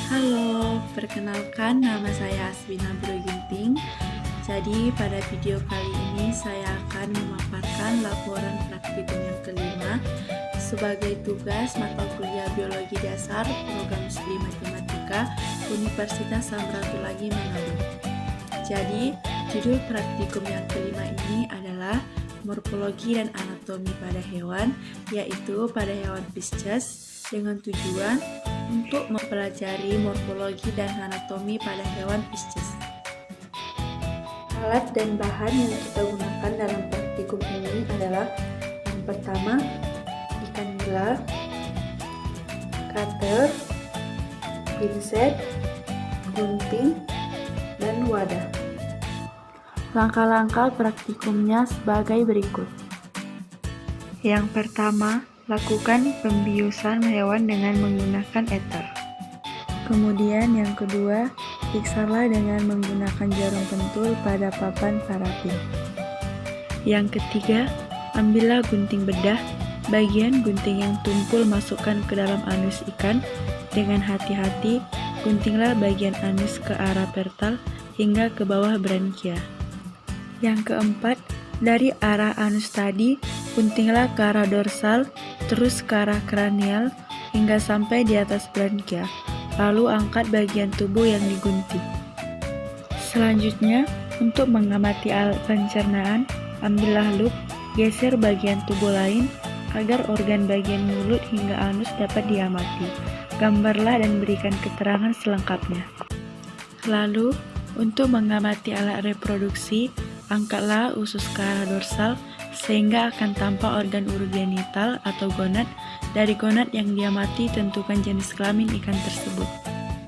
Halo, perkenalkan nama saya Aswina Broginting. Jadi pada video kali ini saya akan memaparkan laporan praktikum yang kelima sebagai tugas mata kuliah Biologi Dasar Program Studi Matematika Universitas Samratulangi Manado. Jadi judul praktikum yang kelima ini adalah Morfologi dan Anatomi pada Hewan, yaitu pada hewan Pisces, dengan tujuan untuk mempelajari morfologi dan anatomi pada hewan Pisces. Alat dan bahan yang kita gunakan dalam praktikum ini adalah yang pertama, ikan nila, cutter, pinset, gunting, dan wadah. Langkah-langkah praktikumnya sebagai berikut. Yang pertama, lakukan pembiusan hewan dengan menggunakan ether. Kemudian yang kedua, periksalah dengan menggunakan jarum pentul pada papan parafin. Yang ketiga, ambillah gunting bedah, bagian gunting yang tumpul masukkan ke dalam anus ikan. Dengan hati-hati, guntinglah bagian anus ke arah pertal hingga ke bawah brankia. Yang keempat, dari arah anus tadi, guntinglah ke arah dorsal, terus ke arah kranial, hingga sampai di atas brankia. Lalu angkat bagian tubuh yang digunting. Selanjutnya, untuk mengamati alat pencernaan, ambillah lup, geser bagian tubuh lain, agar organ bagian mulut hingga anus dapat diamati. Gambarlah dan berikan keterangan selengkapnya. Lalu, untuk mengamati alat reproduksi, angkatlah usus ke arah dorsal, sehingga akan tampak organ urogenital atau gonad. Dari gonad yang diamati, tentukan jenis kelamin ikan tersebut.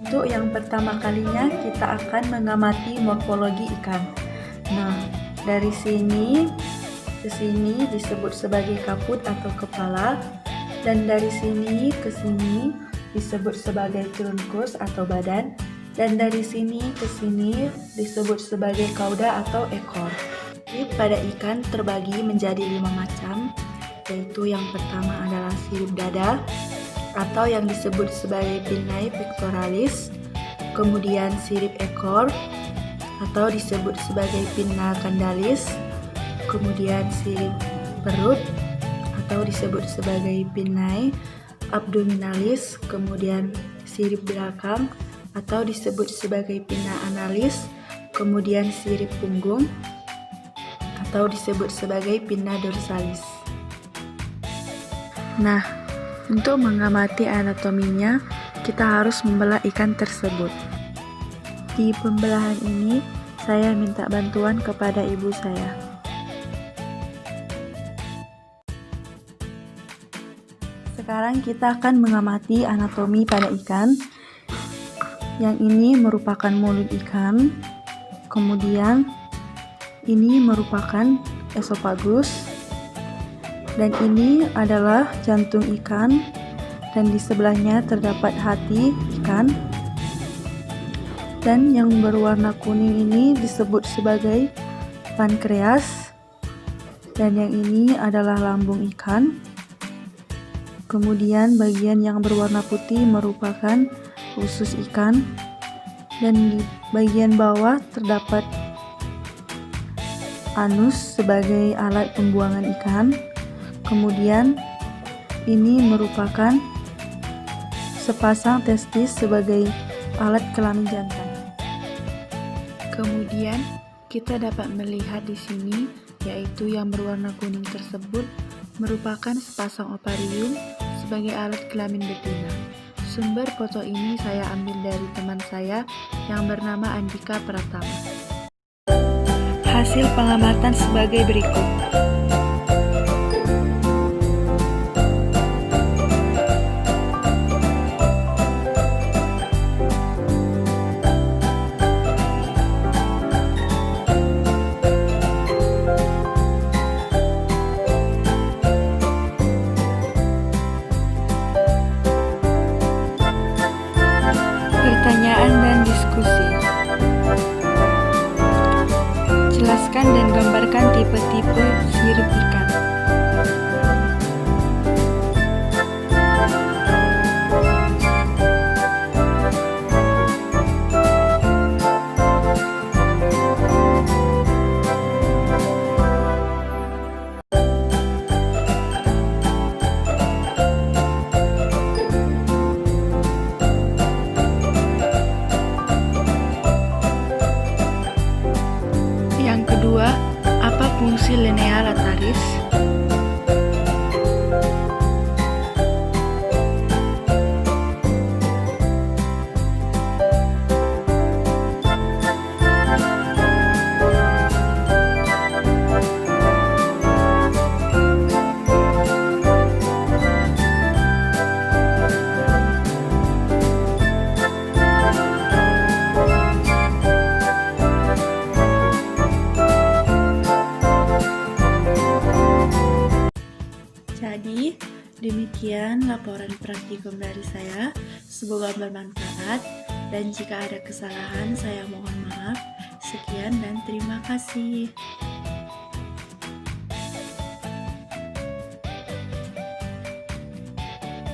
Untuk yang pertama kalinya, kita akan mengamati morfologi ikan. Nah, dari sini ke sini disebut sebagai kaput atau kepala, dan dari sini ke sini disebut sebagai trunkus atau badan, dan dari sini ke sini disebut sebagai cauda atau ekor. Pada ikan terbagi menjadi 5 macam, yaitu yang pertama adalah sirip dada atau yang disebut sebagai pinnae pectoralis, kemudian sirip ekor atau disebut sebagai pinna candalis, kemudian sirip perut atau disebut sebagai pinnae abdominalis, kemudian sirip belakang atau disebut sebagai pinna analis, kemudian sirip punggung atau disebut sebagai pinna dorsalis. Nah, untuk mengamati anatominya, kita harus membelah ikan tersebut. Di pembelahan ini, saya minta bantuan kepada ibu saya. Sekarang kita akan mengamati anatomi pada ikan. Yang ini merupakan mulut ikan, kemudian ini merupakan esofagus, dan ini adalah jantung ikan, dan di sebelahnya terdapat hati ikan, dan yang berwarna kuning ini disebut sebagai pankreas, dan yang ini adalah lambung ikan. Kemudian bagian yang berwarna putih merupakan usus ikan, dan di bagian bawah terdapat anus sebagai alat pembuangan ikan. Kemudian ini merupakan sepasang testis sebagai alat kelamin jantan. Kemudian kita dapat melihat di sini, yaitu yang berwarna kuning tersebut merupakan sepasang ovarium sebagai alat kelamin betina. Sumber foto ini saya ambil dari teman saya yang bernama Andika Pratama. Hasil pengamatan sebagai berikut. Pertanyaan dan diskusi. Jelaskan dan gambarkan tipe-tipe sirip ikan. Jadi, demikian laporan praktikum dari saya. Semoga bermanfaat, dan jika ada kesalahan, saya mohon maaf. Sekian dan terima kasih.